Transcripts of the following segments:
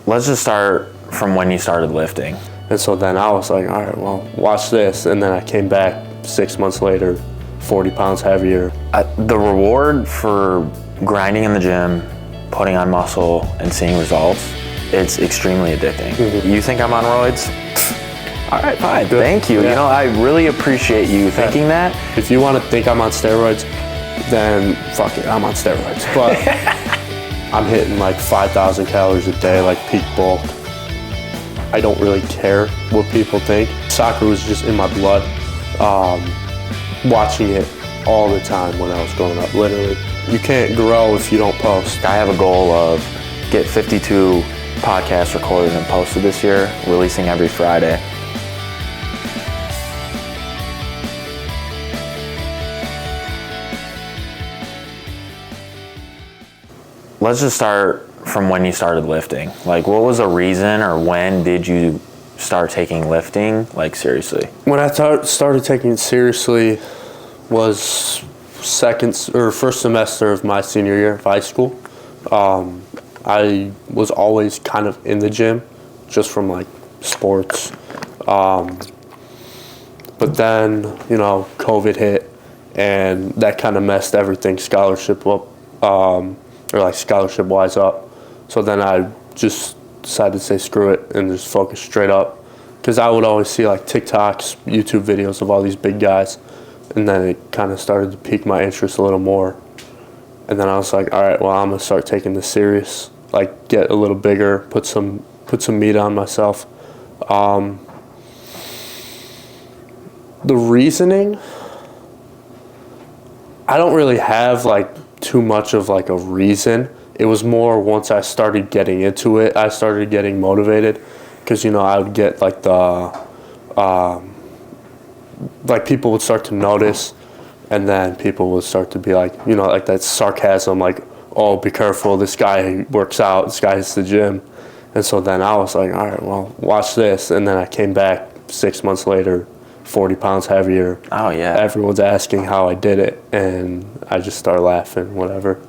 Let's just start from when you started lifting. And so then I was like, all right, well, watch this. And then I came back 6 months later, 40 pounds heavier. The reward for grinding in the gym, putting on muscle, and seeing results, it's extremely addicting. Mm-hmm. You think I'm on roids? All right, fine. Good. Thank you. Yeah. You know, I really appreciate you thinking that. If you want to think I'm on steroids, then fuck it, I'm on steroids. But I'm hitting like 5,000 calories a day, like peak bulk. I don't really care what people think. Soccer was just in my blood. Watching it all the time when I was growing up, literally. You can't grow if you don't post. I have a goal of get 52 podcasts recorded and posted this year, releasing every Friday. Let's just start from when you started lifting. Like, what was the reason, or when did you start taking lifting, like, seriously? When I started taking it seriously was first semester of my senior year of high school. I was always kind of in the gym, just from like sports. But then, you know, COVID hit, and that kind of messed everything scholarship-wise up. So then I just decided to say screw it and just focus straight up. Because I would always see like TikToks, YouTube videos of all these big guys. And then it kind of started to pique my interest a little more. And then I was like, all right, well, I'm going to start taking this serious. Like, get a little bigger, put some meat on myself. The reasoning, I don't really have like too much of like a reason. It was more once I started getting into it, I started getting motivated. Because, you know, I would get like like people would start to notice, and then people would start to be like, you know, like that sarcasm, like, oh, be careful, this guy works out, this guy hits the gym. And so then I was like, all right, well, watch this. And then I came back 6 months later, 40 pounds heavier. Oh, yeah. Everyone's asking how I did it, and I just start laughing, whatever.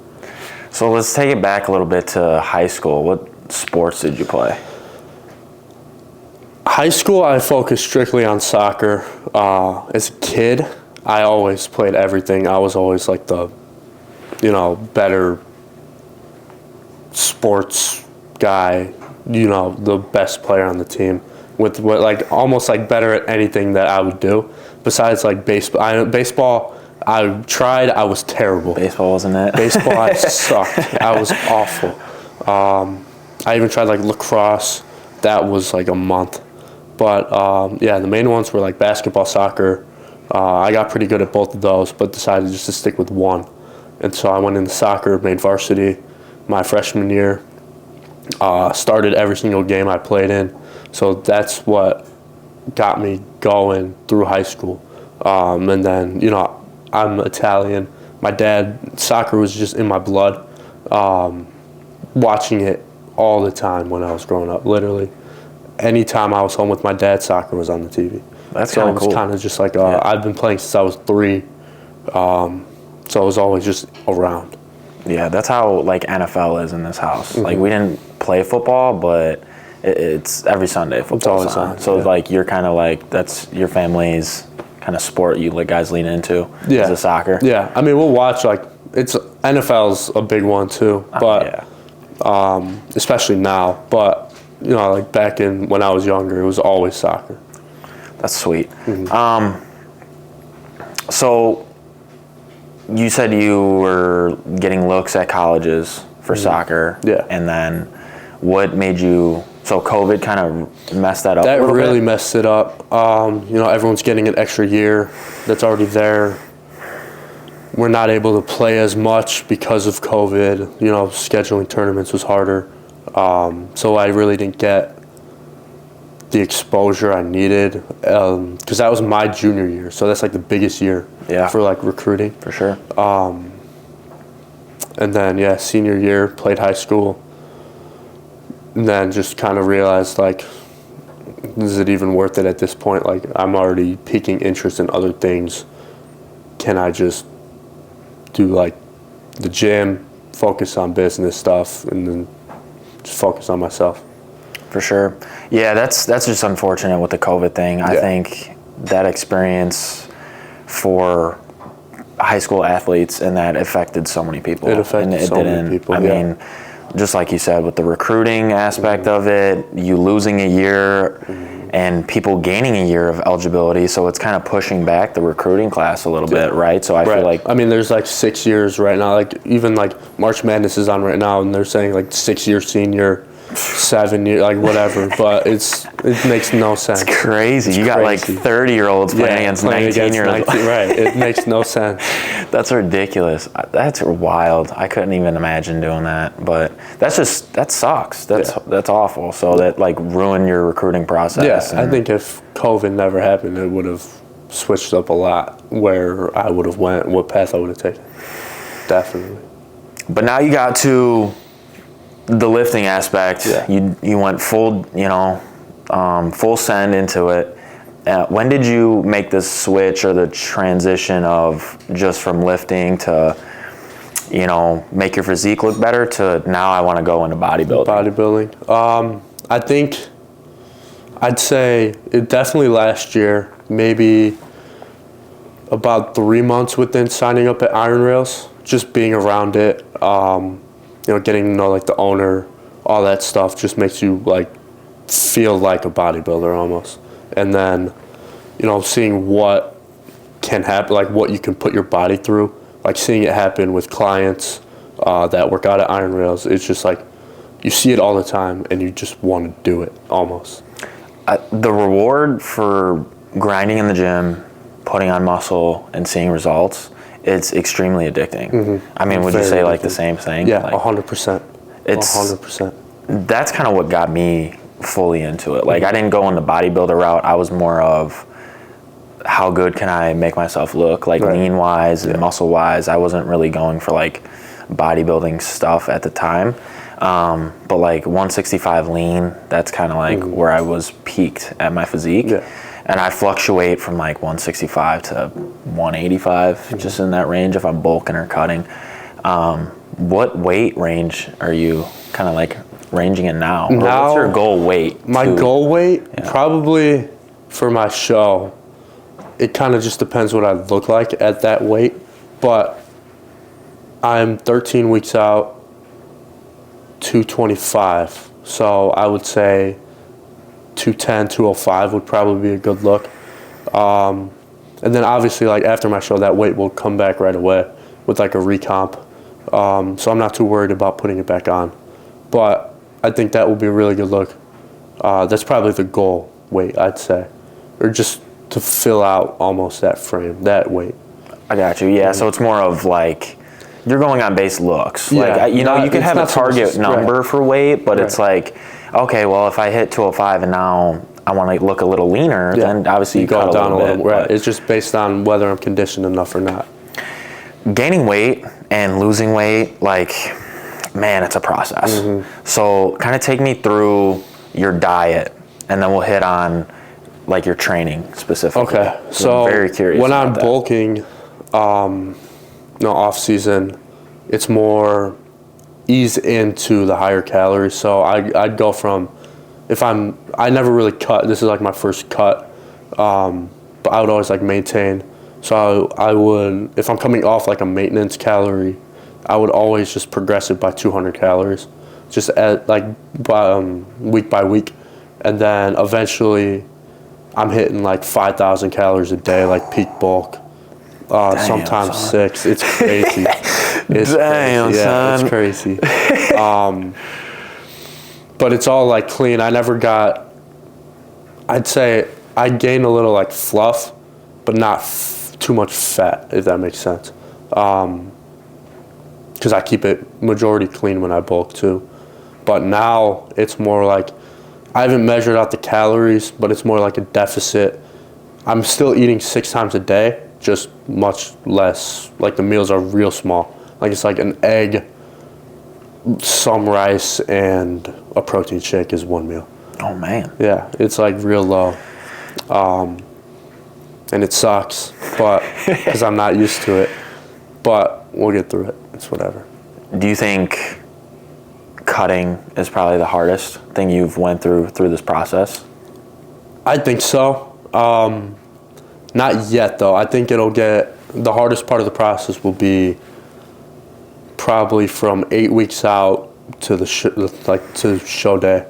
So let's take it back a little bit to high school. What sports did you play? High school, I focused strictly on soccer. As a kid, I always played everything. I was always like the, you know, better sports guy, you know, the best player on the team. With what, like, almost like better at anything that I would do. Besides like baseball, I tried, I was terrible. Baseball wasn't it? Baseball, I sucked. I was awful. I even tried like lacrosse. That was like a month. But yeah, the main ones were like basketball, soccer. I got pretty good at both of those, but decided just to stick with one. And so I went into soccer, made varsity my freshman year. Started every single game I played in. So that's what got me going through high school. And then, you know, I'm Italian. My dad, soccer was just in my blood. Watching it all the time when I was growing up, literally. Anytime I was home with my dad, soccer was on the TV. That's kind of cool. So it was kind of just like, I've been playing since I was 3. So I was always just around. Yeah, that's how like NFL is in this house. Mm-hmm. Like, we didn't play football, but it's every Sunday football. It's always on. So like, you're kind of like, that's your family's kind of sport you like guys lean into. Yeah. Is the soccer. Yeah, I mean, we'll watch like, NFL's a big one too, but especially now. But you know, like back in when I was younger, it was always soccer. That's sweet. Mm-hmm. So you said you were getting looks at colleges for soccer. Yeah. And then what made you, so COVID kind of messed that up a little bit? That really messed it up. You know, everyone's getting an extra year that's already there. We're not able to play as much because of COVID. You know, scheduling tournaments was harder. So I really didn't get the exposure I needed, because that was my junior year. So that's like the biggest year for like recruiting. For sure. And then, senior year, played high school. And then just kind of realized, like, is it even worth it at this point? Like, I'm already piquing interest in other things. Can I just do, like, the gym, focus on business stuff, and then just focus on myself? For sure. Yeah, that's just unfortunate with the COVID thing. I think that experience for high school athletes and that affected so many people. It affected so many people. I mean, just like you said, with the recruiting aspect of it, you losing a year and people gaining a year of eligibility, so it's kind of pushing back the recruiting class a little bit, right? So I feel like, I mean, there's like 6 years right now. Like even like March Madness is on right now, and they're saying like 6-year senior, 7 year, like whatever. But it makes no sense. It's crazy. You got like 30-year-olds playing against 19-year-olds. Right. It makes no sense. That's ridiculous. That's wild. I couldn't even imagine doing that. But that sucks. That's awful. So that like ruined your recruiting process. Yeah, I think if COVID never happened, it would have switched up a lot where I would have went, what path I would have taken. Definitely. But now you got to the lifting aspect. Yeah. You went full, full send into it. When did you make the switch or the transition of just from lifting to, make your physique look better to now I want to go into bodybuilding? I think I'd say it definitely last year, maybe about 3 months within signing up at Iron Rails, just being around it, getting to know like the owner, all that stuff just makes you like feel like a bodybuilder almost. And then, seeing what can happen, like what you can put your body through, like seeing it happen with clients that work out at Iron Rails, it's just like you see it all the time and you just want to do it almost. The reward for grinding in the gym, putting on muscle, and seeing results, it's extremely addicting. Mm-hmm. I mean, would you say like the same thing? Yeah, like, 100%. It's 100%. That's kind of what got me fully into it. Like I didn't go on the bodybuilder route. I was more of how good can I make myself look, like lean wise and muscle wise. I wasn't really going for like bodybuilding stuff at the time. But like 165 lean, that's kind of like where I was peaked at my physique. Yeah. And I fluctuate from like 165 to 185, just in that range if I'm bulking or cutting. What weight range are you kind of like ranging in now? Or what's your goal weight? My goal weight, probably for my show, it kind of just depends what I look like at that weight. But I'm 13 weeks out, 225. So I would say 210, 205 would probably be a good look. And then obviously like after my show, that weight will come back right away with like a recomp. So I'm not too worried about putting it back on. But I think that will be a really good look. That's probably the goal weight, I'd say. Or just to fill out almost that frame, that weight. I got you. Yeah, so it's more of like you're going on base looks. Like you can have a target number for weight, but it's like, okay, well, if I hit 205 and now I want to look a little leaner, then obviously you cut down a little bit. Right. It's just based on whether I'm conditioned enough or not. Gaining weight and losing weight, like, man, it's a process. Mm-hmm. So kind of take me through your diet, and then we'll hit on like your training specifically. Okay, so I'm very curious when I'm that. bulking, off season, it's more ease into the higher calories. So I'd go from, I never really cut. This is like my first cut, but I would always like maintain. So I would, if I'm coming off like a maintenance calorie, I would always just progress it by 200 calories, just at like week by week, and then eventually I'm hitting like 5,000 calories a day, like peak bulk. Sometimes son. 6. It's crazy. It's Damn, crazy. Yeah, son. It's crazy. But it's all like clean. I never got, I'd say I gained a little like fluff, but not too much fat, if that makes sense. Because I keep it majority clean when I bulk too. But now it's more like, I haven't measured out the calories, but it's more like a deficit. I'm still eating 6 times a day, just much less. Like the meals are real small. Like it's like an egg, some rice, and a protein shake is one meal. Oh man. Yeah, it's like real low. And it sucks, but because I'm not used to it. But we'll get through it. It's whatever. Do you think cutting is probably the hardest thing you've went through this process? I think so. Not yet, though. I think the hardest part of the process will be probably from 8 weeks out to the show day.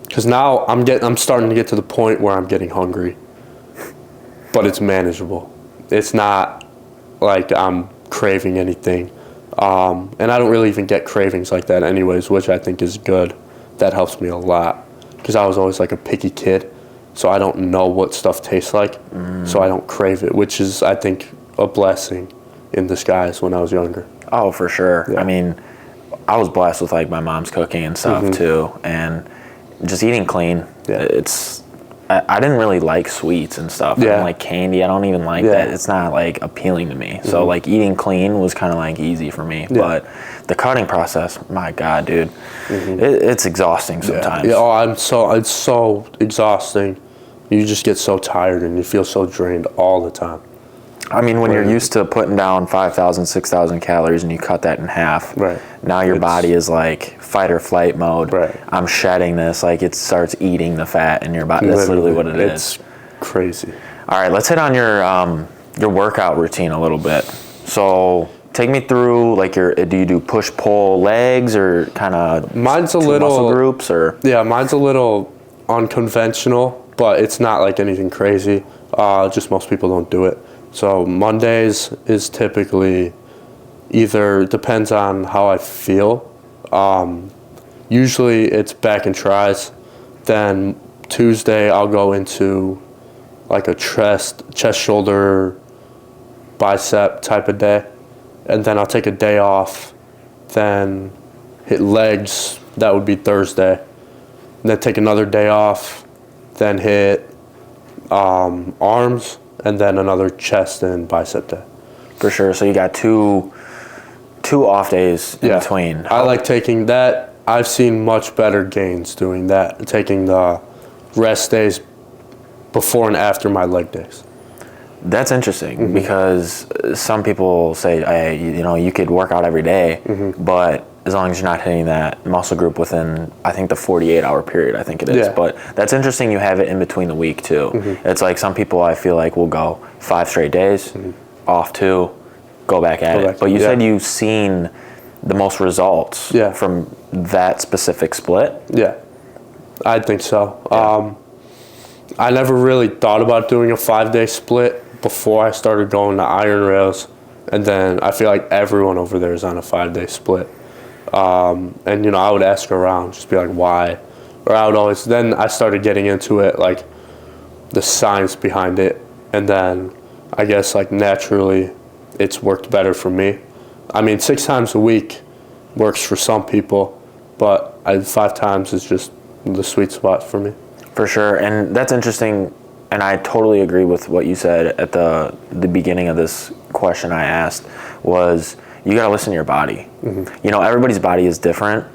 Because now I'm starting to get to the point where I'm getting hungry, but it's manageable. It's not like I'm craving anything. And I don't really even get cravings like that anyways, which I think is good. That helps me a lot because I was always like a picky kid, so I don't know what stuff tastes like, so I don't crave it, which is, I think, a blessing in disguise when I was younger. Oh, for sure. Yeah. I mean, I was blessed with like my mom's cooking and stuff too, and just eating clean. Yeah. I didn't really like sweets and stuff. I Yeah. don't like candy. I don't even like that. It's not like appealing to me. So like eating clean was kind of like easy for me. Yeah. But the cutting process, my God, dude, it's exhausting sometimes. Yeah. Oh, it's so exhausting. You just get so tired and you feel so drained all the time. I mean, when you're used to putting down 5,000, 6,000 calories and you cut that in half, Right. now your body is like fight or flight mode. Right. I'm shedding this, like it starts eating the fat in your body. That's literally what it is. It's crazy. All right, let's hit on your workout routine a little bit. So take me through like do you do push pull legs or kind of Mine's a muscle little groups or? Yeah, mine's a little unconventional, but it's not like anything crazy. Just most people don't do it. So Mondays is typically depends on how I feel. Usually it's back and tries. Then Tuesday I'll go into like a chest, shoulder, bicep type of day. And then I'll take a day off. Then hit legs, that would be Thursday. And then take another day off. Then hit arms. And then another chest and bicep day. For sure. So you got two off days in between. I like taking that. I've seen much better gains doing that, taking the rest days before and after my leg days. That's interesting because some people say, hey, you could work out every day, but as long as you're not hitting that muscle group within, I think, the 48-hour period, I think it is. Yeah. But that's interesting you have it in between the week, too. It's like some people, I feel like, will go 5 straight days, off 2, go back at it. But you said you've seen the most results from that specific split? Yeah, I think so. Yeah. I never really thought about doing a 5-day split before I started going to iron rails. And then I feel like everyone over there is on a 5-day split. And I would ask around, just be like, why? Or I would always, then I started getting into it, like the science behind it. And then I guess like naturally it's worked better for me. I mean, 6 times a week works for some people, but 5 times is just the sweet spot for me. For sure. And that's interesting. And I totally agree with what you said at the beginning of this question I asked was, you got to listen to your body. Everybody's body is different,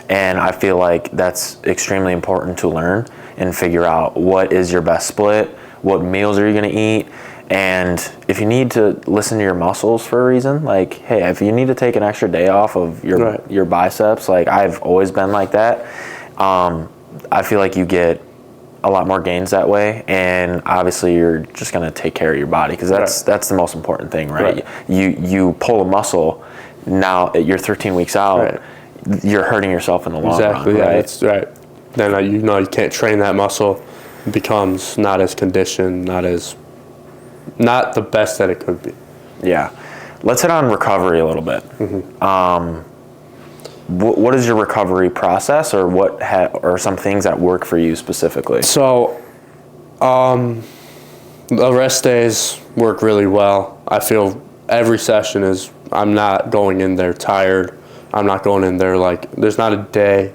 and I feel like that's extremely important to learn and figure out what is your best split, what meals are you going to eat, and if you need to listen to your muscles for a reason, like, hey, if you need to take an extra day off of your biceps, like I've always been like that, I feel like you get a lot more gains that way, and obviously you're just going to take care of your body because that's the most important thing, right? You pull a muscle, now you're 13 weeks out, you're hurting yourself in the long run, right? That's right. Then you can't train that muscle, it becomes not as conditioned, not the best that it could be. Yeah. Let's hit on recovery a little bit. What is your recovery process, or what are some things that work for you specifically? So, the rest days work really well. I feel every session I'm not going in there tired. I'm not going in there there's not a day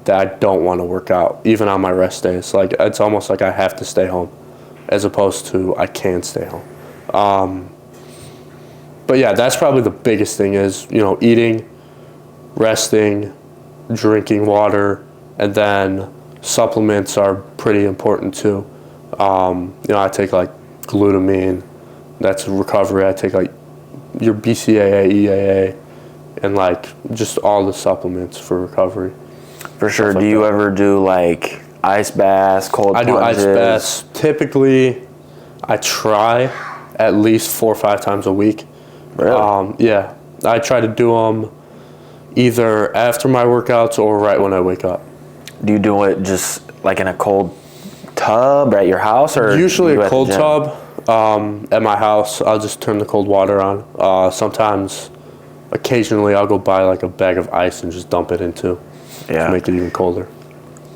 that I don't want to work out, even on my rest days. Like, it's almost like I have to stay home, as opposed to I can stay home. But yeah, that's probably the biggest thing is, eating, resting, drinking water, and then supplements are pretty important too. I take like glutamine, that's recovery. I take like your BCAA, EAA, and like just all the supplements for recovery. For sure. Do you ever do like ice baths, cold plunges? I do ice baths. Typically, I try at least 4 or 5 times a week. Really? Yeah. I try to do them either after my workouts or right when I wake up. Do you do it just like in a cold tub at your house, or usually a cold tub at my house? I'll just turn the cold water on. Sometimes, occasionally, I'll go buy like a bag of ice and just dump it into to make it even colder.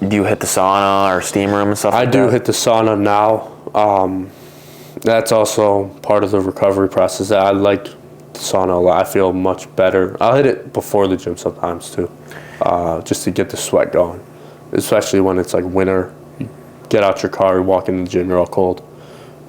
Do you hit the sauna or steam room and stuff like that? I do hit the sauna now. That's also part of the recovery process. I like the sauna a lot. I feel much better. I'll hit it before the gym sometimes too, just to get the sweat going, especially when it's like winter. You get out your car, you walk in the gym, you're all cold.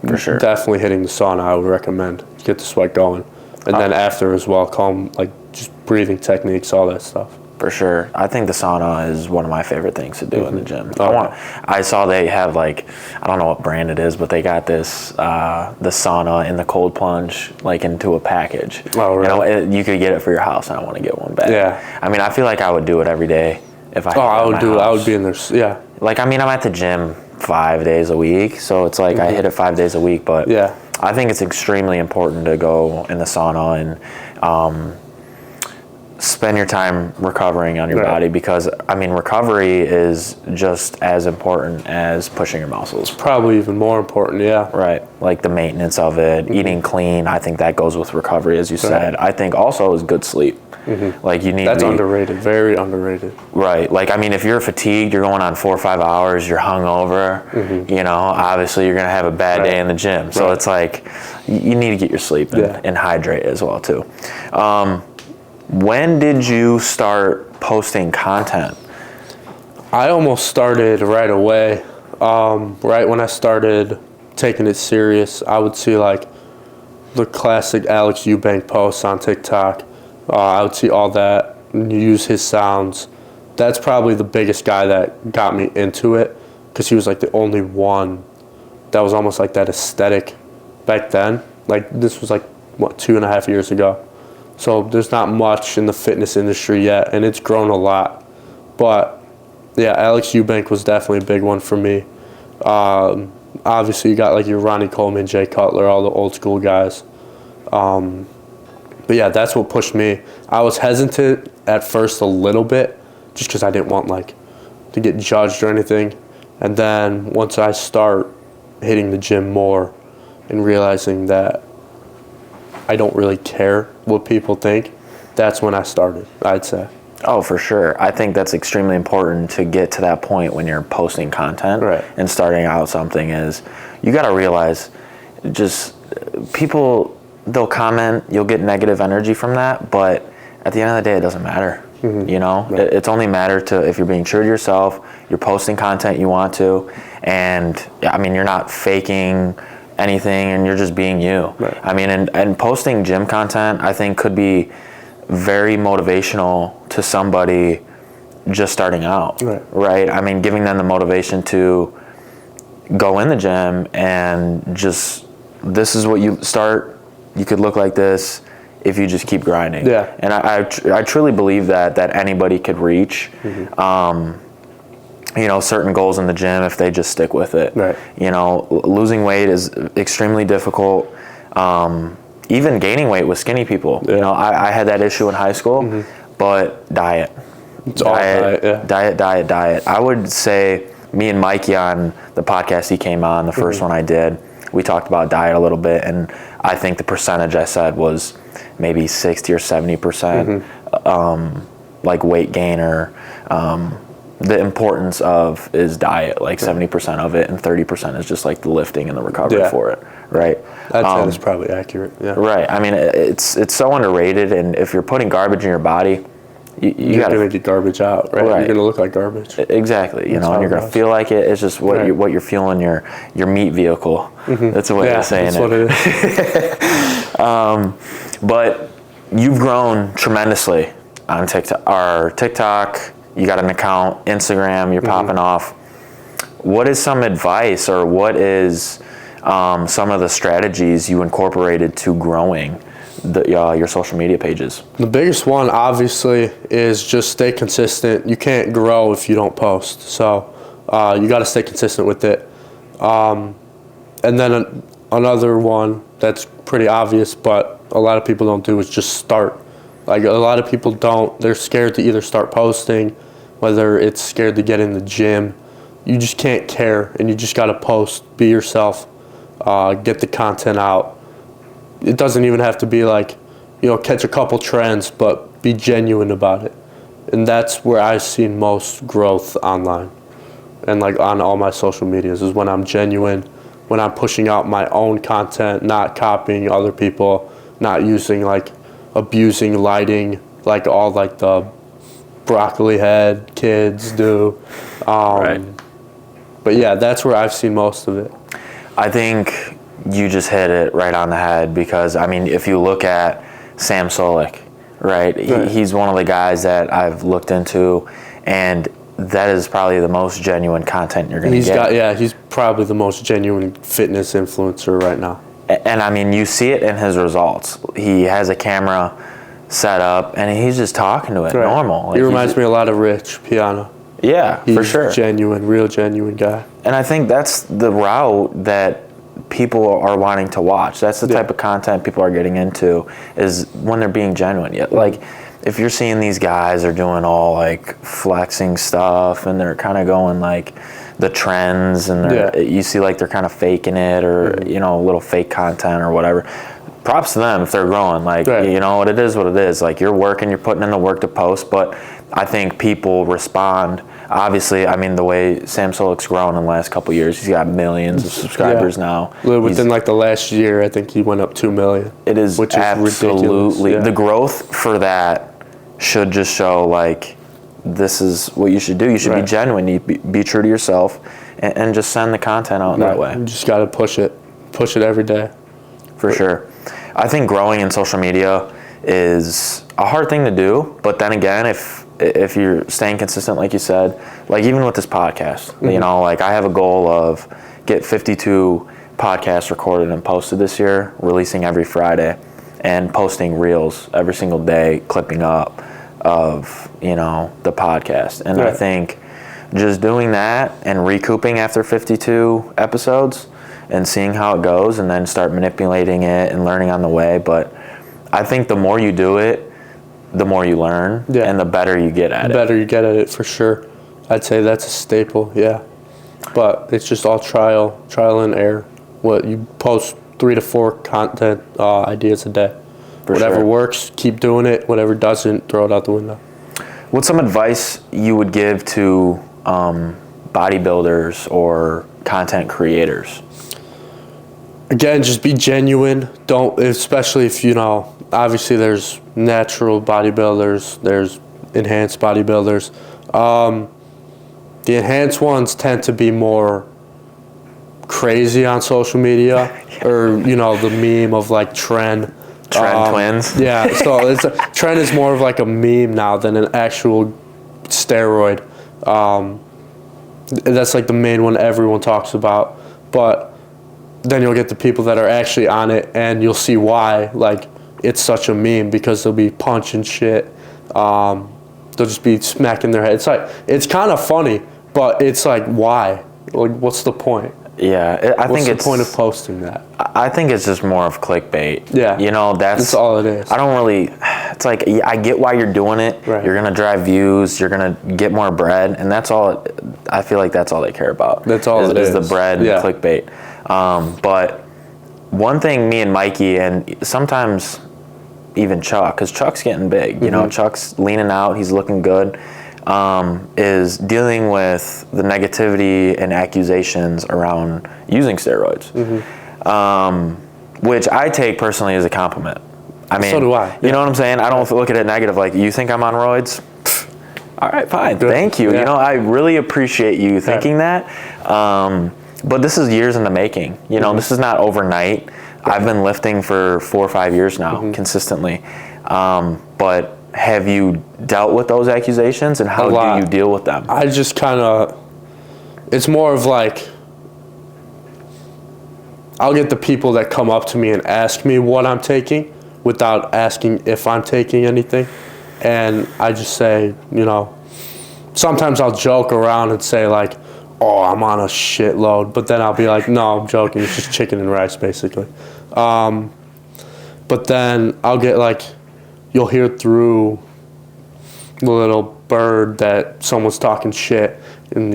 For sure. Definitely hitting the sauna, I would recommend. Get the sweat going. And then after as well, calm, like just breathing techniques, all that stuff. For sure. I think the sauna is one of my favorite things to do in the gym. Okay. I saw they have like, I don't know what brand it is, but they got this, the sauna and the cold plunge like into a package. Oh, really? You know, you could get it for your house. I want to get one back. Yeah. I mean, I feel like I would do it every day if I had I it at would my do it. I house. would be in there. Yeah. Like, I mean, I'm at the gym 5 days a week, so it's like I hit it 5 days a week, but Yeah. I think it's extremely important to go in the sauna and spend your time recovering on your body, because I mean, recovery is just as important as pushing your muscles. Probably even more important, yeah. Right, like the maintenance of it, eating clean. I think that goes with recovery, as you said. I think also is good sleep. Like you need. That's underrated, very underrated. Right, like I mean, if you're fatigued, you're going on 4 or 5 hours, you're hungover. You know, obviously you're gonna have a bad day in the gym. So it's like you need to get your sleep and hydrate as well too. When did you start posting content? I almost started right away. Right when I started taking it serious, I would see like the classic Alex Eubank posts on TikTok. I would see all that, use his sounds. That's probably the biggest guy that got me into it, because he was like the only one that was almost like that aesthetic back then. Like this was like, what, 2.5 years ago. So there's not much in the fitness industry yet, and it's grown a lot. But yeah, Alex Eubank was definitely a big one for me. Obviously, you got like your Ronnie Coleman, Jay Cutler, all the old school guys. But yeah, that's what pushed me. I was hesitant at first a little bit, just because I didn't want like to get judged or anything. And then once I start hitting the gym more and realizing that I don't really care what people think, that's when I started, I'd say. Oh, for sure. I think that's extremely important to get to that point when you're posting content and starting out something. Is you got to realize, just people, they'll comment, you'll get negative energy from that, but at the end of the day, it doesn't matter. You know, it's only matter to if you're being true to yourself, you're posting content you want to, and I mean, you're not faking anything, and you're just being you. I mean, and posting gym content, I think, could be very motivational to somebody just starting out. Right? I mean, giving them the motivation to go in the gym and just, this is what you start, you could look like this if you just keep grinding. And I truly believe that anybody could reach you know, certain goals in the gym if they just stick with it. You know, losing weight is extremely difficult. Even gaining weight with skinny people. You know, I had that issue in high school, but diet. It's all Diet. I would say me and Mikey on the podcast he came on, the first one I did, we talked about diet a little bit, and I think the percentage I said was maybe 60 or 70% like weight gain, or the importance of is diet, like 70% of it, and 30% is just like the lifting and the recovery for it, right? I'd say that's probably accurate. Right. I mean, it's so underrated, and if you're putting garbage in your body, you're gonna get garbage out, right? You're gonna look like garbage. Exactly. You know, and you're gonna feel like it. It's just what you're fueling your meat vehicle. That's a way of saying that's what it is. But you've grown tremendously on TikTok. You got an account, Instagram, you're popping off. What is some advice, or what is some of the strategies you incorporated to growing your social media pages? The biggest one, obviously, is just stay consistent. You can't grow if you don't post. So you got to stay consistent with it. And then another one that's pretty obvious, but a lot of people don't do, is just start. Like, a lot of people don't. They're scared to either start posting, whether it's scared to get in the gym. You just can't care, and you just got to post. Be yourself. Get the content out. It doesn't even have to be like, catch a couple trends, but be genuine about it. And that's where I've seen most growth online and like on all my social medias, is when I'm genuine, when I'm pushing out my own content, not copying other people, not using like abusing lighting like all like the broccoli head kids do. Right. But yeah, that's where I've seen most of it. I think you just hit it right on the head, because I mean, if you look at Sam Solik, right? He's one of the guys that I've looked into, and that is probably the most genuine content you're going to get. He's probably the most genuine fitness influencer right now. And I mean, you see it in his results. He has a camera set up, and he's just talking to it normal. He reminds me a lot of Rich Piana. Yeah, for sure. Genuine, real genuine guy. And I think that's the route that people are wanting to watch. That's the type of content people are getting into, is when they're being genuine. Like, if you're seeing these guys are doing all like flexing stuff, and they're kind of going like the trends, and you see like they're kind of faking it, or a little fake content or whatever. Props to them if they're growing. Like, what it is, what it is. Like, you're working, you're putting in the work to post, but I think people respond. Obviously, I mean, the way Sam Solik's grown in the last couple of years, he's got millions of subscribers now. Within like the last year, I think he went up 2 million. It is, which is absolutely ridiculous. The growth for that should just show like, this is what you should do. You should be genuine. You be true to yourself, and just send the content out that way. You just got to push it every day. For sure. I think growing in social media is a hard thing to do, but then again, if you're staying consistent, like you said, like even with this podcast, like I have a goal of get 52 podcasts recorded and posted this year, releasing every Friday, and posting reels every single day, clipping up of, the podcast. And I think just doing that and recouping after 52 episodes and seeing how it goes, and then start manipulating it and learning on the way. But I think the more you do it, the more you learn, and the better you get at it. The better you get at it, for sure. I'd say that's a staple, But it's just all trial and error. What you post 3 to 4 content ideas a day. Whatever works, keep doing it. Whatever doesn't, throw it out the window. What's some advice you would give to bodybuilders or content creators? Again, just be genuine. Don't, especially if obviously there's natural bodybuilders, there's enhanced bodybuilders. The enhanced ones tend to be more crazy on social media, or the meme of like Trend twins. Yeah, so Trend is more of like a meme now than an actual steroid. That's like the main one everyone talks about, but then you'll get the people that are actually on it, and you'll see why like it's such a meme, because they'll be punching shit. They'll just be smacking their head. It's like, it's kind of funny, but it's like, why? Like, what's the point? Yeah, What's the point of posting that? I think it's just more of clickbait. Yeah. That's all it is. I don't really, it's like, I get why you're doing it. Right. You're going to drive views. You're going to get more bread. And that's all, I feel like that's all they care about. That's all it is. Is the bread and the clickbait. But one thing me and Mikey, and sometimes even Chuck, because Chuck's getting big, Chuck's leaning out, he's looking good, is dealing with the negativity and accusations around using steroids, which I take personally as a compliment. I mean, so do I. You know what I'm saying? I don't look at it negative, like, you think I'm on roids? All right, fine, thank you. I really appreciate you thinking that. But this is years in the making. This is not overnight. I've been lifting for 4 or 5 years now, consistently. But have you dealt with those accusations, and how do you deal with them? I just kind of, it's more of like, I'll get the people that come up to me and ask me what I'm taking, without asking if I'm taking anything. And I just say, sometimes I'll joke around and say like, oh, I'm on a shitload. But then I'll be like, no, I'm joking. It's just chicken and rice, basically. But then I'll get like, you'll hear through the little bird that someone's talking shit, and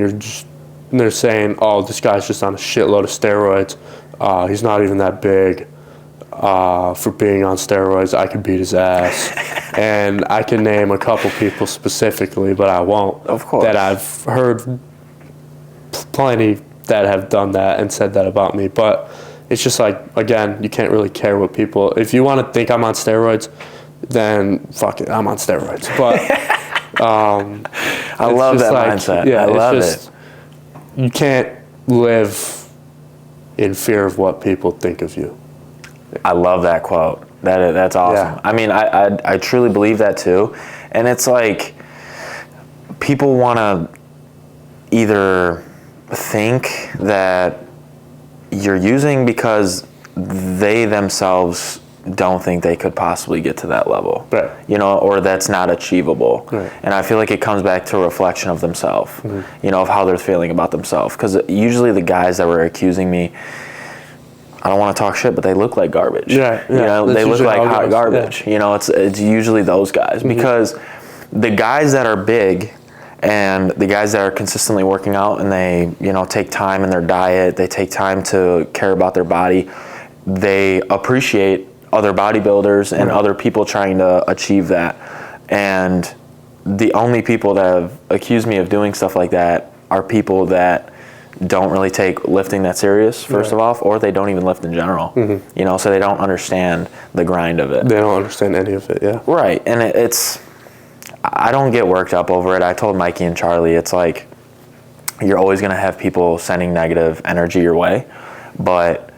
they're saying, oh, this guy's just on a shitload of steroids. He's not even that big. For being on steroids, I could beat his ass. And I can name a couple people specifically, but I won't. Of course. That I've heard plenty that have done that and said that about me. But it's just like, again, you can't really care what people... If you want to think I'm on steroids, then fuck it, I'm on steroids. But I love that mindset. Yeah, I love it. You can't live in fear of what people think of you. I love that quote. That's awesome. Yeah. I mean, I truly believe that too. And it's like people want to either think that you're using because they themselves don't think they could possibly get to that level. Right. Or that's not achievable. Right. And I feel like it comes back to a reflection of themselves, of how they're feeling about themselves. Because usually the guys that were accusing me, I don't want to talk shit, but they look like garbage. Yeah. They look like hot garbage. Yeah. It's usually those guys because the guys that are big and the guys that are consistently working out and they, take time in their diet, they take time to care about their body, they appreciate other bodybuilders and other people trying to achieve that. And the only people that have accused me of doing stuff like that are people that don't really take lifting that serious, first of all, or they don't even lift in general. So they don't understand the grind of it. They don't understand any of it, yeah. Right, and I don't get worked up over it. I told Mikey and Charlie, it's like, you're always going to have people sending negative energy your way, but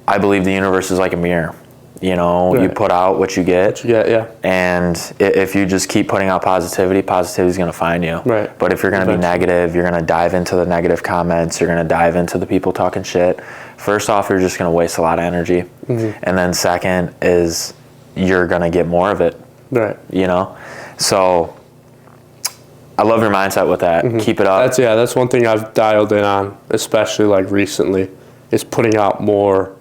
I believe the universe is like a mirror. Right. You put out what you get. Yeah. And if you just keep putting out positivity is going to find you. Right. But if you're going to be negative, you're going to dive into the negative comments, you're going to dive into the people talking shit. First off, you're just going to waste a lot of energy. And then second is you're going to get more of it. Right. So I love your mindset with that. Keep it up. That's one thing I've dialed in on, especially like recently, is putting out more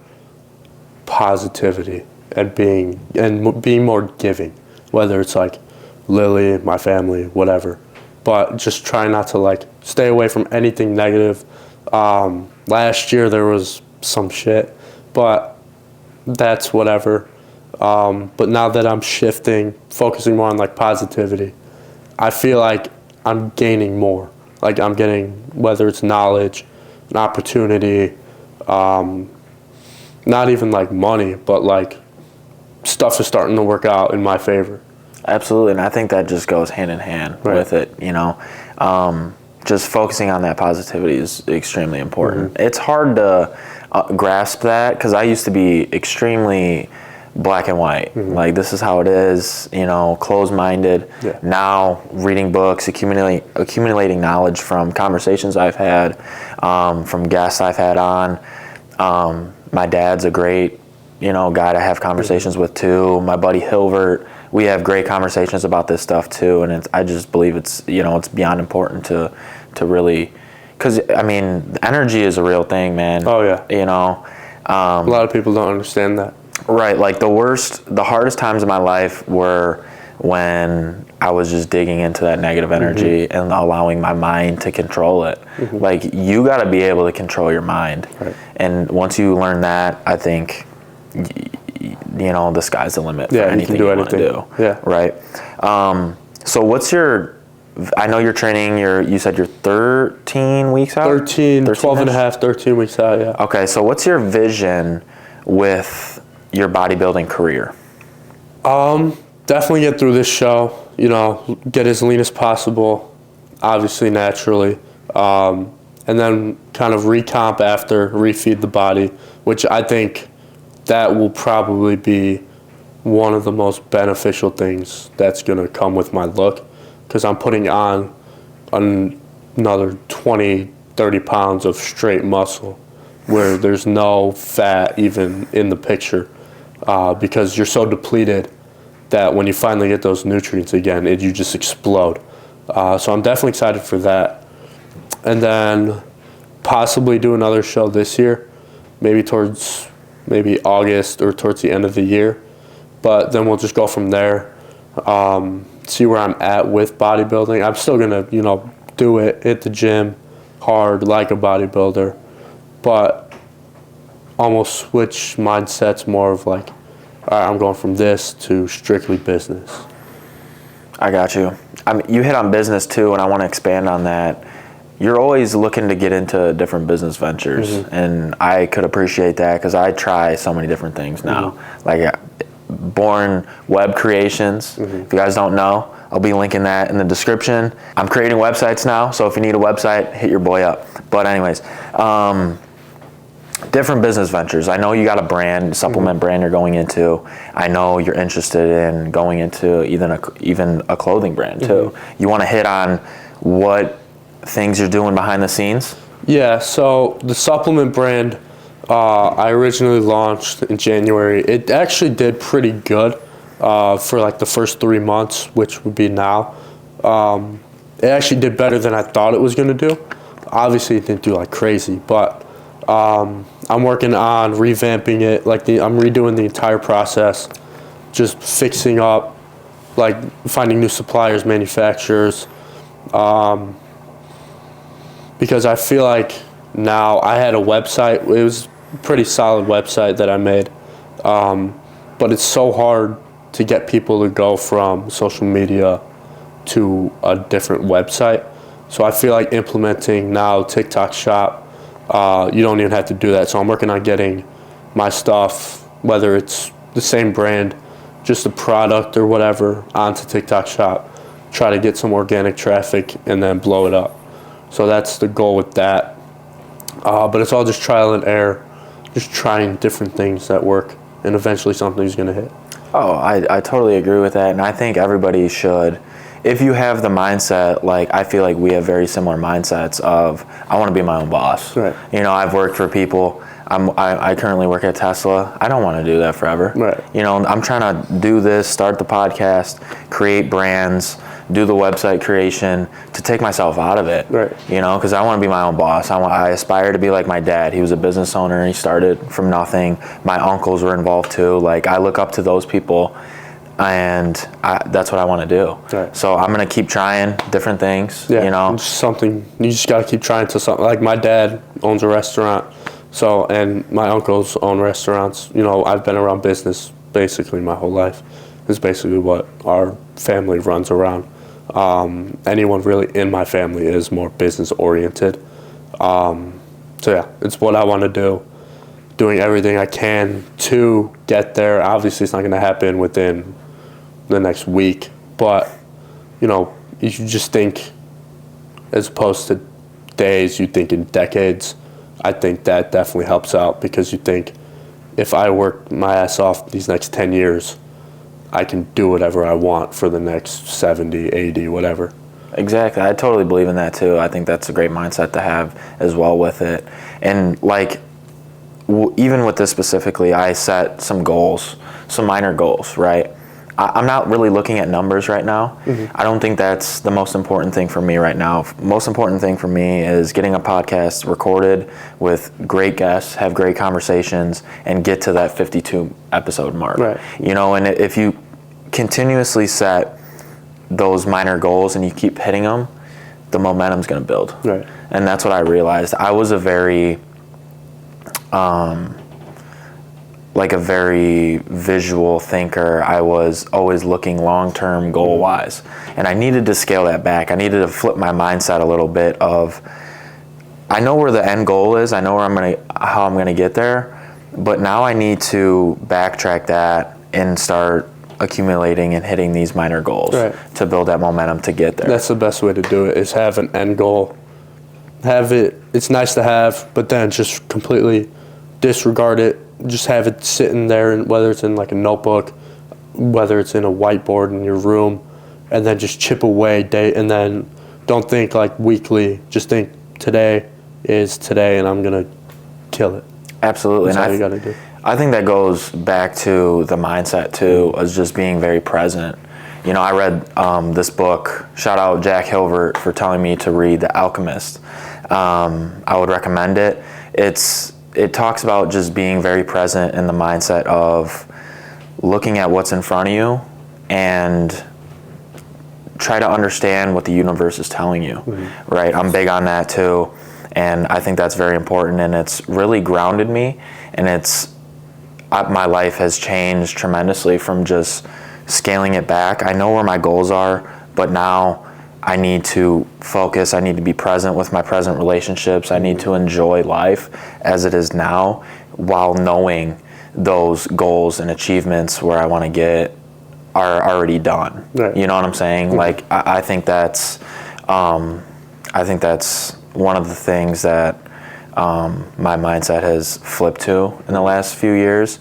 positivity and being more giving, whether it's like Lily, my family, whatever, but just try not to like stay away from anything negative. Last year there was some shit, but that's whatever. But now that I'm focusing more on like positivity, I feel like I'm gaining more. Like I'm getting, whether it's knowledge, an opportunity, not even like money, but like stuff is starting to work out in my favor. Absolutely, and I think that just goes hand in hand with it, just focusing on that positivity is extremely important. It's hard to grasp that because I used to be extremely black and white. Like, this is how it is, closed-minded. Yeah. Now, reading books, accumulating knowledge from conversations I've had, from guests I've had on. My dad's a great, guy to have conversations with too. My buddy Hilbert, we have great conversations about this stuff too. And I just believe it's beyond important to really, because energy is a real thing, man. Oh yeah. A lot of people don't understand that. Right. Like the hardest times of my life were when I was just digging into that negative energy and allowing my mind to control it. Like, you got to be able to control your mind. Right. And once you learn that, I think, the sky's the limit for anything you want to do. Yeah. Right. So what's I know you're training, you said you're 13 weeks out? 12 and a half, 13 weeks out, yeah. Okay. So what's your vision with your bodybuilding career? Definitely get through this show, get as lean as possible, obviously naturally, and then kind of recomp after, refeed the body, which I think that will probably be one of the most beneficial things that's going to come with my look, because I'm putting on another 20, 30 pounds of straight muscle where there's no fat even in the picture. because you're so depleted that when you finally get those nutrients again, you just explode. So I'm definitely excited for that. And then possibly do another show this year, maybe towards August or towards the end of the year. But then we'll just go from there, see where I'm at with bodybuilding. I'm still going to, do it, hit the gym hard like a bodybuilder, but almost switch mindsets more of like, all right, I'm going from this to strictly business. I got you. You hit on business too, and I want to expand on that. You're always looking to get into different business ventures, and I could appreciate that because I try so many different things now. Like Born Web Creations. If you guys don't know, I'll be linking that in the description. I'm creating websites now, so if you need a website, hit your boy up. But anyways, different business ventures. I know you got a brand, supplement brand you're going into. I know you're interested in going into even a clothing brand too. You want to hit on what things you're doing behind the scenes? Yeah, so the supplement brand, I originally launched in January. It actually did pretty good for like the first 3 months, which would be now. It actually did better than I thought it was going to do. Obviously, it didn't do like crazy, but I'm working on revamping it. I'm redoing the entire process, just fixing up, like finding new suppliers, manufacturers, because I feel like now I had a website. It was a pretty solid website that I made, but it's so hard to get people to go from social media to a different website. So I feel like implementing now TikTok Shop, you don't even have to do that. So I'm working on getting my stuff, whether it's the same brand, just a product or whatever, onto TikTok Shop, try to get some organic traffic and then blow it up. So that's the goal with that. But it's all just trial and error, just trying different things that work, and eventually something's going to hit. Oh, I totally agree with that, and I think everybody should. If you have the mindset, like I feel like we have very similar mindsets of, I want to be my own boss. Right. I've worked for people. I currently work at Tesla. I don't want to do that forever. Right. I'm trying to do this, start the podcast, create brands, do the website creation to take myself out of it. Right. Because I want to be my own boss. I aspire to be like my dad. He was a business owner. He started from nothing. My uncles were involved too. Like I look up to those people, and that's what I want to do. Right. So I'm going to keep trying different things. Yeah, it's something you just got to keep trying to something. Like my dad owns a restaurant, and my uncles own restaurants. I've been around business basically my whole life. It's basically what our family runs around. Anyone really in my family is more business oriented. So yeah, it's what I want to do. Doing everything I can to get there. Obviously, it's not going to happen within the next week, but you just think, as opposed to days, you think in decades. I think that definitely helps out, because you think, if I work my ass off these next 10 years, I can do whatever I want for the next 70, 80, whatever. Exactly. I totally believe in that too. I think that's a great mindset to have as well with it. And even with this specifically, I set some goals, some minor goals, right? I'm not really looking at numbers right now. I don't think that's the most important thing for me right now. Most important thing for me is getting a podcast recorded with great guests, have great conversations, and get to that 52 episode mark. Right. And if you continuously set those minor goals and you keep hitting them, the momentum's going to build. Right. And that's what I realized. I was a very visual thinker. I was always looking long-term goal-wise, and I needed to scale that back. I needed to flip my mindset a little bit of, I know where the end goal is, I know how I'm gonna get there, but now I need to backtrack that and start accumulating and hitting these minor goals to build that momentum to get there. That's the best way to do it, is have an end goal. Have it, it's nice to have, but then just completely disregard it. Just have it sitting there, and whether it's in like a notebook, whether it's in a whiteboard in your room, and then just chip away day, and then don't think like weekly. Just think today is today, and I'm gonna kill it. Absolutely. That's all you gotta do. I think that goes back to the mindset too, as just being very present. You know, I read this book, shout out Jack Hilbert for telling me to read The Alchemist. I would recommend it. It talks about just being very present in the mindset of looking at what's in front of you and try to understand what the universe is telling you, right? I'm big on that too, and I think that's very important, and it's really grounded me, and my life has changed tremendously from just scaling it back. I know where my goals are, but now I need to focus. I need to be present with my present relationships. I need to enjoy life as it is now while knowing those goals and achievements where I want to get are already done. Right. You know what I'm saying? Like, I think that's one of the things that my mindset has flipped to in the last few years,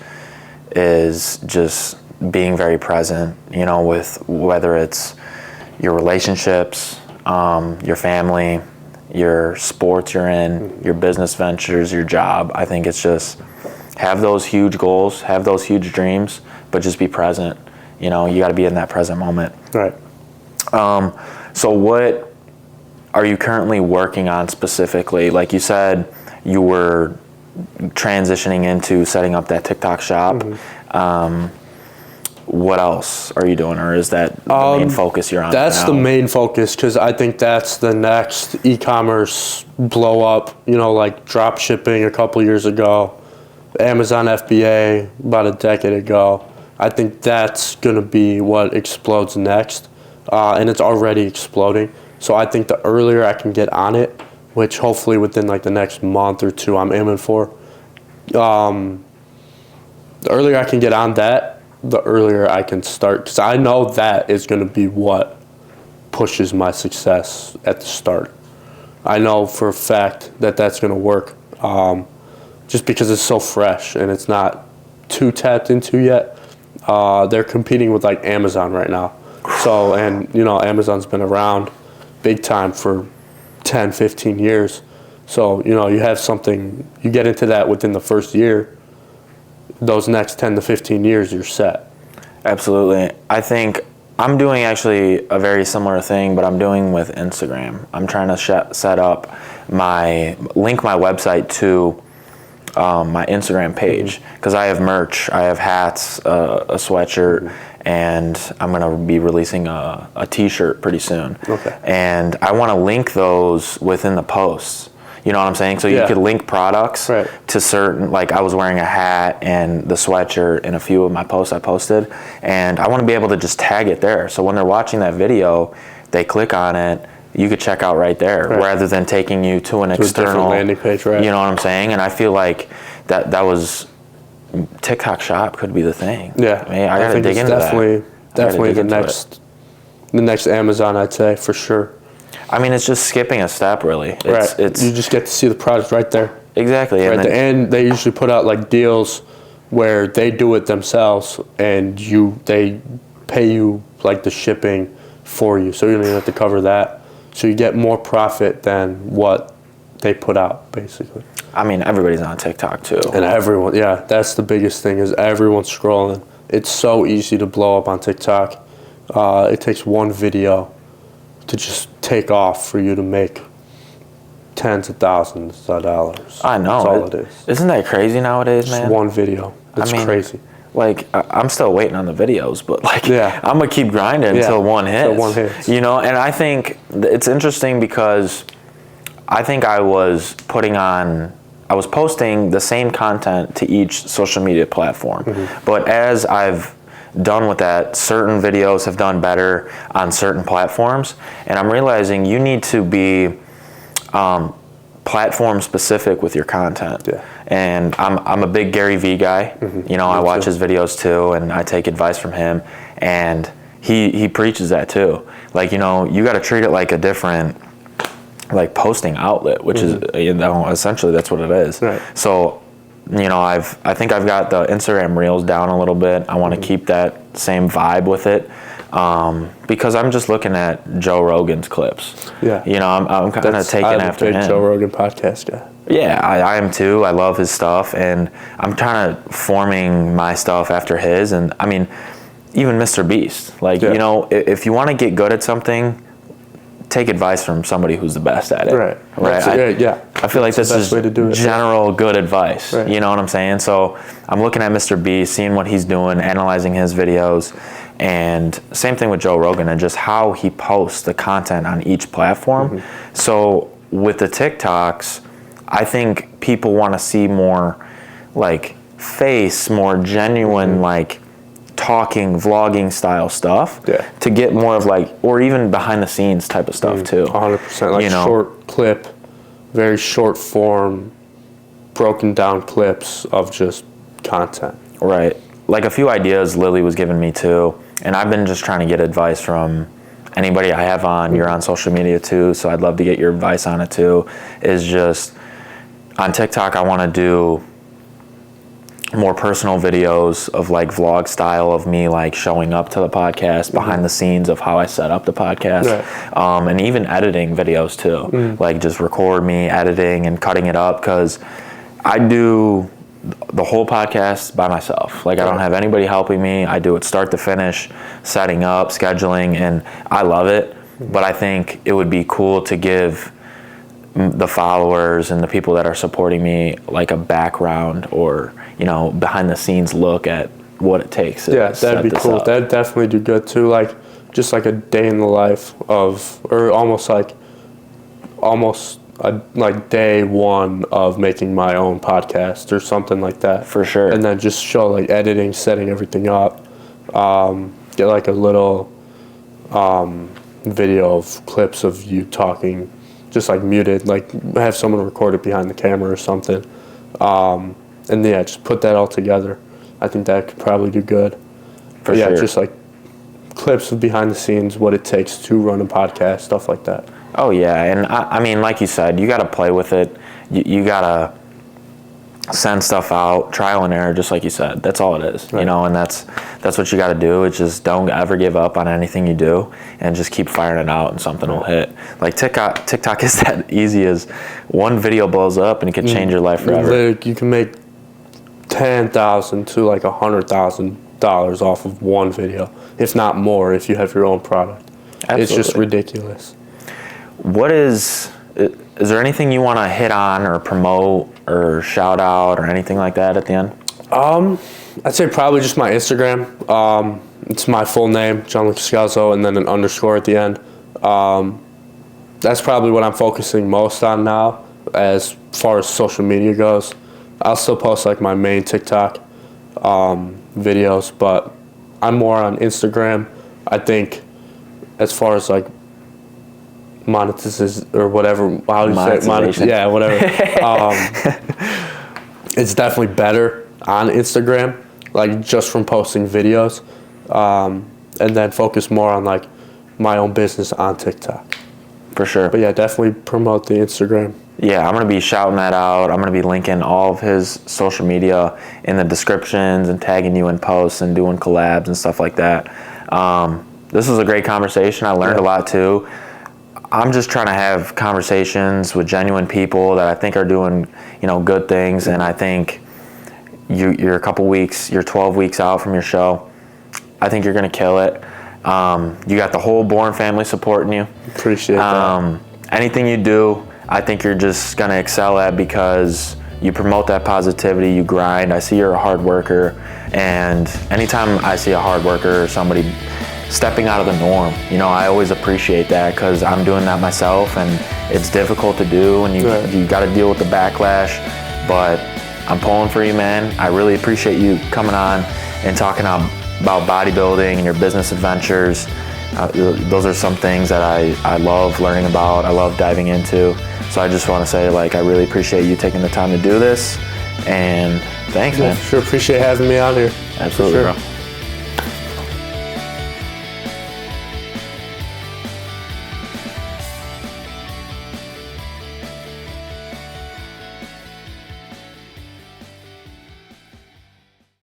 is just being very present, you know, with whether it's your relationships, your family, your sports you're in, your business ventures, your job. I think it's just have those huge goals, have those huge dreams, but just be present. You know, you got to be in that present moment. Right. So what are you currently working on specifically? Like you said, you were transitioning into setting up that TikTok shop. What else are you doing, or is that the main focus you're on? That's now? the main focus, because I think that's the next e-commerce blow up. You know, like drop shipping a couple years ago, Amazon FBA about a decade ago. I think that's going to be what explodes next, and it's already exploding. So I think the earlier I can get on it, which hopefully within like the next month or two I'm aiming for, the earlier I can get on that, the earlier I can start, because I know that is going to be what pushes my success at the start. I know for a fact that that's going to work, just because it's so fresh and it's not too tapped into yet. They're competing with like Amazon right now. So, and you know, Amazon's been around big time for 10, 15 years. So, you know, you have something, you get into that within the first year, those next 10 to 15 years, you're set. Absolutely. I think I'm doing actually a very similar thing, but I'm doing with Instagram. I'm trying to set up link my website to my Instagram page, because I have merch. I have hats, a sweatshirt, and I'm going to be releasing a t-shirt pretty soon. Okay. And I want to link those within the posts. You know what I'm saying? So you could link products to certain, like I was wearing a hat and the sweatshirt in a few of my posts I posted, and I want to be able to just tag it there. So when they're watching that video, they click on it, you could check out right there, rather than taking you to an external landing page, right? You know what I'm saying? And I feel like that was TikTok Shop could be the thing. Yeah, I mean, I gotta dig into that. Definitely the next Amazon, I'd say, for sure. I mean, it's just skipping a step, really. It's you just get to see the product right there. Exactly. Right at the end, they usually put out like deals where they do it themselves, and they pay you like the shipping for you, so you don't even have to cover that. So you get more profit than what they put out, basically. I mean, everybody's on TikTok too. And everyone, that's the biggest thing, is everyone's scrolling. It's so easy to blow up on TikTok. It takes one video to just take off for you to make tens of thousands of dollars. I know. That's all it is. Isn't that crazy nowadays, man? Just one video. It's crazy. Like, I'm still waiting on the videos, but like, I'm gonna keep grinding until one hits. You know, and I think it's interesting because I think I was posting the same content to each social media platform. But as I've done with that, certain videos have done better on certain platforms, and I'm realizing you need to be platform specific with your content. And I'm a big Gary Vee guy. You know, I watch his videos too, and I take advice from him, and he preaches that too. Like, you know, you got to treat it like a different like posting outlet, which is, you know, essentially that's what it is. So, you know, I think I've got the Instagram Reels down a little bit. I want to keep that same vibe with it. because I'm just looking at Joe Rogan's clips. Yeah. You know, I'm kind of taking after him. I'm a big Joe Rogan podcast guy. Yeah, I am too. I love his stuff, and I'm kind of forming my stuff after his. And I mean, even Mr. Beast. Like, you know, if you want to get good at something, take advice from somebody who's the best at it. Right. I feel like this is general good advice. Right. You know what I'm saying? So I'm looking at Mr. B, seeing what he's doing, analyzing his videos, and same thing with Joe Rogan and just how he posts the content on each platform. So with the TikToks, I think people want to see more like face, more genuine, like talking, vlogging style stuff to get more of like, or even behind the scenes type of stuff too. 100%. Like, you know, short clip, very short form, broken down clips of just content. Right. Like a few ideas Lily was giving me too, and I've been just trying to get advice from anybody I have on. You're on social media too, so I'd love to get your advice on it too. Is just on TikTok, I want to do more personal videos of like vlog style of me like showing up to the podcast, behind the scenes of how I set up the podcast, and even editing videos too. Like just record me editing and cutting it up, because I do the whole podcast by myself. Like I don't have anybody helping me. I do it start to finish, setting up, scheduling, and I love it. But I think it would be cool to give the followers and the people that are supporting me like a background or, you know, behind the scenes look at what it takes to that'd be cool. That'd definitely do good too. Like just like a day in the life of, or almost like day one of making my own podcast or something like that. For sure. And then just show like editing, setting everything up. Get like a little video of clips of you talking, just like muted, like have someone record it behind the camera or something. And just put that all together. I think that could probably do good. For sure. Just like clips of behind the scenes, what it takes to run a podcast, stuff like that. Oh yeah, and I mean, like you said, you got to play with it. You got to send stuff out, trial and error, just like you said. That's all it is, you know, and that's what you got to do. It's just don't ever give up on anything you do, and just keep firing it out, and something will hit. Like TikTok is that easy as one video blows up, and it can change your life forever. You can make $10,000 to like $100,000 off of one video, if not more, if you have your own product. Absolutely. It's just ridiculous. What is there anything you want to hit on or promote or shout out or anything like that at the end? I'd say probably just my Instagram. It's my full name, Gianluca Scalzo, and then an underscore at the end. That's probably what I'm focusing most on now as far as social media goes. I'll still post like my main TikTok videos, but I'm more on Instagram. I think as far as like monetization or whatever, how do you say it? Yeah, whatever. It's definitely better on Instagram, like just from posting videos, and then focus more on like my own business on TikTok. For sure. But yeah, definitely promote the Instagram. Yeah, I'm going to be shouting that out. I'm going to be linking all of his social media in the descriptions and tagging you in posts and doing collabs and stuff like that. This was a great conversation. I learned a lot too. I'm just trying to have conversations with genuine people that I think are doing, you know, good things. And I think you're a couple weeks, you're 12 weeks out from your show. I think you're going to kill it. You got the whole Bourne family supporting you. Appreciate that. Anything you do, I think you're just going to excel at, because you promote that positivity, you grind. I see you're a hard worker, and anytime I see a hard worker or somebody stepping out of the norm, you know, I always appreciate that, because I'm doing that myself, and it's difficult to do, and you got to deal with the backlash, but I'm pulling for you, man. I really appreciate you coming on and talking about bodybuilding and your business adventures. Those are some things that I love learning about, I love diving into. So I just want to say, like, I really appreciate you taking the time to do this, and thanks, man. Sure, appreciate having me on here. Absolutely, bro.